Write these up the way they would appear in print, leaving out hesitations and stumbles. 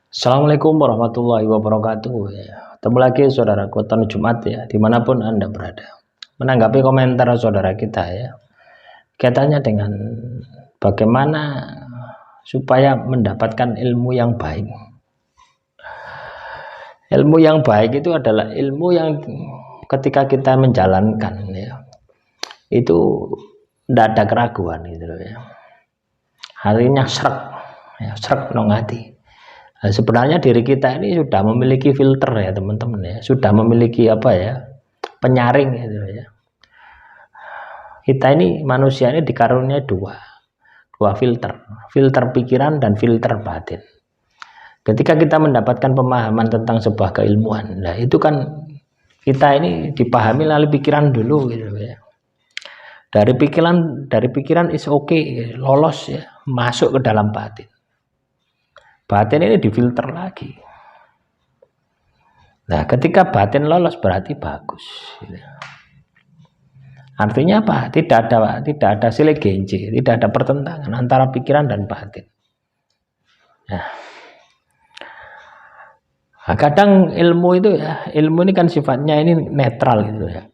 Assalamualaikum warahmatullahi wabarakatuh. Ya, ketemu lagi saudara Kutan Jumat ya, dimanapun Anda berada. Menanggapi komentar saudara kita ya, kaitannya dengan bagaimana supaya mendapatkan ilmu yang baik. Ilmu yang baik itu adalah ilmu yang ketika kita menjalankan ya, itu tidak ada keraguan gitu loh ya. Harinya srek nong hati. Nah, sebenarnya diri kita ini sudah memiliki filter ya teman-teman ya, sudah memiliki apa ya, penyaring gitu ya. Kita ini manusia ini dikaruniai dua filter, filter pikiran dan filter batin. Ketika kita mendapatkan pemahaman tentang sebuah keilmuan, nah itu kan kita ini dipahami melalui pikiran dulu gitu ya. Dari pikiran is okay, lolos ya, masuk ke dalam batin. Batin ini difilter lagi. Nah, ketika batin lolos berarti bagus. Artinya apa? Tidak ada silih genje, tidak ada pertentangan antara pikiran dan batin. Nah, kadang ilmu itu ya, ilmu ini kan sifatnya ini netral gitu ya.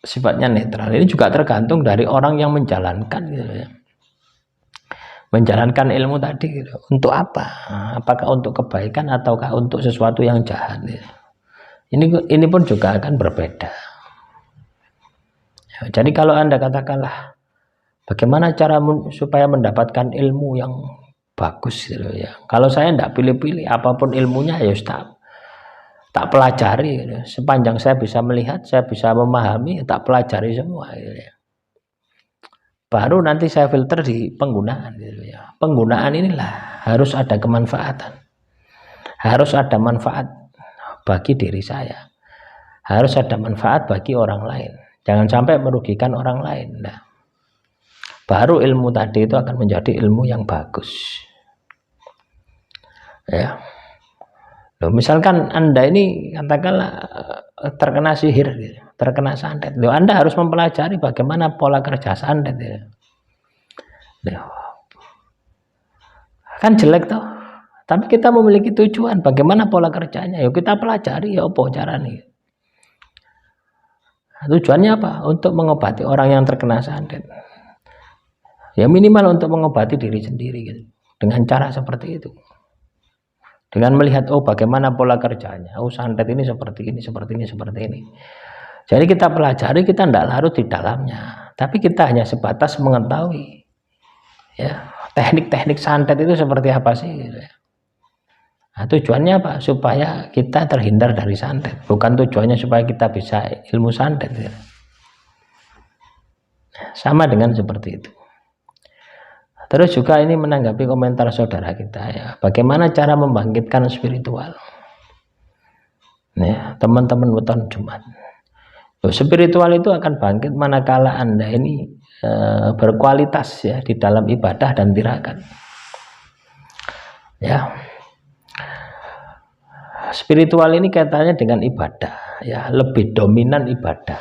Sifatnya netral. Ini juga tergantung dari orang yang menjalankan gitu ya. Menjalankan ilmu tadi gitu. Untuk apa? Apakah untuk kebaikan ataukah untuk sesuatu yang jahat gitu. Ini pun juga akan berbeda ya, jadi kalau Anda katakanlah bagaimana cara supaya mendapatkan ilmu yang bagus gitu ya, kalau saya tidak pilih-pilih apapun ilmunya ya tak pelajari gitu. Sepanjang saya bisa melihat, saya bisa memahami, tak pelajari semua gitu ya. Baru nanti saya filter di penggunaan gitu ya. Penggunaan inilah harus ada kemanfaatan, harus ada manfaat bagi diri saya, harus ada manfaat bagi orang lain, jangan sampai merugikan orang lain. Nah, baru ilmu tadi itu akan menjadi ilmu yang bagus ya. Loh, misalkan Anda ini katakanlah terkena sihir gitu, terkena santet. Loh, Anda harus mempelajari bagaimana pola kerja santet gitu. Loh, kan jelek toh, tapi kita memiliki tujuan bagaimana pola kerjanya, yuk kita pelajari ya apa caranya. Tujuannya apa? Untuk mengobati orang yang terkena santet ya, minimal untuk mengobati diri sendiri gitu, dengan cara seperti itu, dengan melihat oh bagaimana pola kerjanya, oh santet ini seperti ini, seperti ini, seperti ini. Jadi kita pelajari, kita tidak larut di dalamnya, tapi kita hanya sebatas mengetahui ya teknik-teknik santet itu seperti apa sih gitu ya. Nah, tujuannya apa? Supaya kita terhindar dari santet, bukan tujuannya supaya kita bisa ilmu santet gitu. Sama dengan seperti itu. Terus juga ini menanggapi komentar saudara kita ya, bagaimana cara membangkitkan spiritual ya, teman-teman Weton Jumat. Spiritual itu akan bangkit manakala Anda ini berkualitas ya di dalam ibadah dan tirakat ya. Spiritual ini kaitannya dengan ibadah ya, lebih dominan ibadah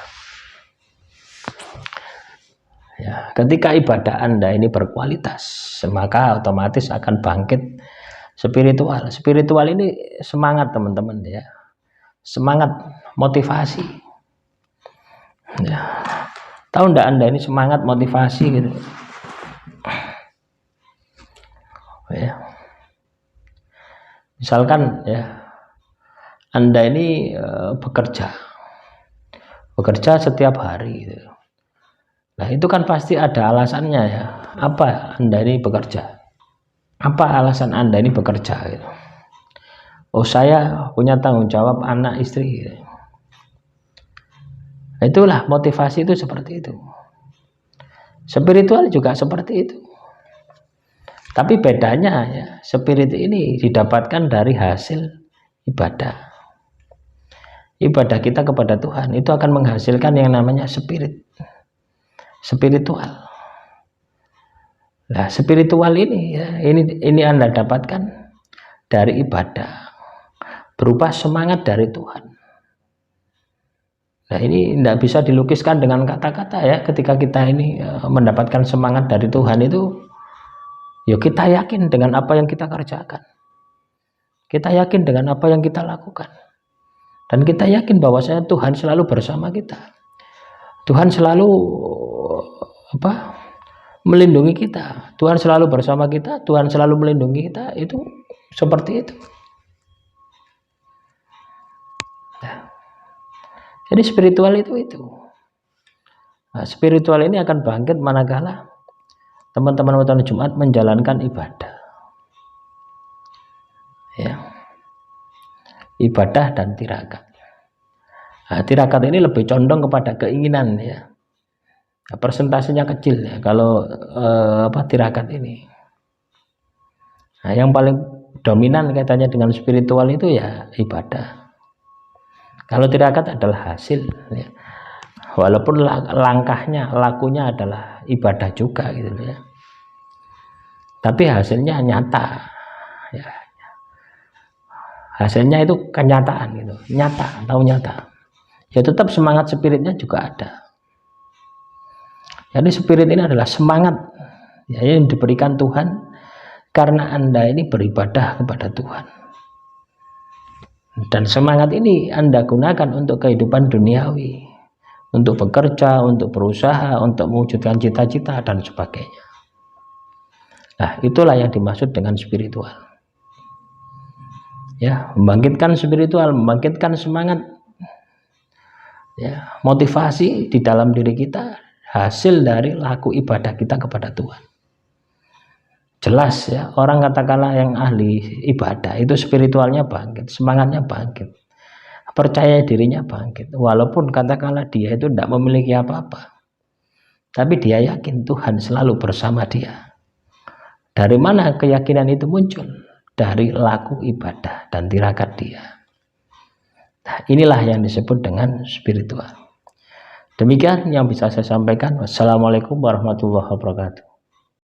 ya. Ketika ibadah Anda ini berkualitas, maka otomatis akan bangkit spiritual. Spiritual ini semangat teman-teman ya, semangat, motivasi ya. Tahu enggak Anda ini semangat, motivasi gitu ya. Misalkan ya, Anda ini bekerja setiap hari gitu. Nah, itu kan pasti ada alasannya ya. Apa Anda ini bekerja? Apa alasan Anda ini bekerja gitu? Oh, saya punya tanggung jawab anak istri gitu. Itulah motivasi itu seperti itu. Spiritual juga seperti itu. Tapi bedanya ya, spirit ini didapatkan dari hasil ibadah. Ibadah kita kepada Tuhan itu akan menghasilkan yang namanya spiritual. Nah, spiritual ini ya, ini Anda dapatkan dari ibadah berupa semangat dari Tuhan. Nah, ini tidak bisa dilukiskan dengan kata-kata ya. Ketika kita ini mendapatkan semangat dari Tuhan itu, yuk kita yakin dengan apa yang kita kerjakan. Kita yakin dengan apa yang kita lakukan. Dan kita yakin bahwasanya Tuhan selalu bersama kita. Tuhan selalu melindungi kita. Tuhan selalu bersama kita, Tuhan selalu melindungi kita. Itu seperti itu. Nah, jadi spiritual itu. Nah, spiritual ini akan bangkit manakala teman-teman waktu Jumat menjalankan ibadah. Ya. Ibadah dan tirakat. Nah, tirakat ini lebih condong kepada keinginan ya. Persentasenya kecil ya kalau tirakat ini. Nah, yang paling dominan kaitannya dengan spiritual itu ya ibadah. Kalau tirakat adalah hasil ya. Walaupun langkahnya, lakunya adalah ibadah juga gitu ya. Tapi hasilnya nyata ya. Hasilnya itu kenyataan gitu, nyata, tahu nyata. Ya tetap semangat spiritnya juga ada. Jadi spirit ini adalah semangat ya, yang diberikan Tuhan karena Anda ini beribadah kepada Tuhan. Dan semangat ini Anda gunakan untuk kehidupan duniawi, untuk bekerja, untuk berusaha, untuk mewujudkan cita-cita dan sebagainya. Nah, itulah yang dimaksud dengan spiritual. Ya, membangkitkan spiritual, membangkitkan semangat. Ya, motivasi di dalam diri kita hasil dari laku ibadah kita kepada Tuhan. Jelas ya, orang katakanlah yang ahli ibadah itu spiritualnya bangkit, semangatnya bangkit, percaya dirinya bangkit. Walaupun katakanlah dia itu tidak memiliki apa-apa, tapi dia yakin Tuhan selalu bersama dia. Dari mana keyakinan itu muncul? Dari laku ibadah dan tirakat dia. Nah, inilah yang disebut dengan spiritual. Demikian yang bisa saya sampaikan. Wassalamualaikum warahmatullahi wabarakatuh.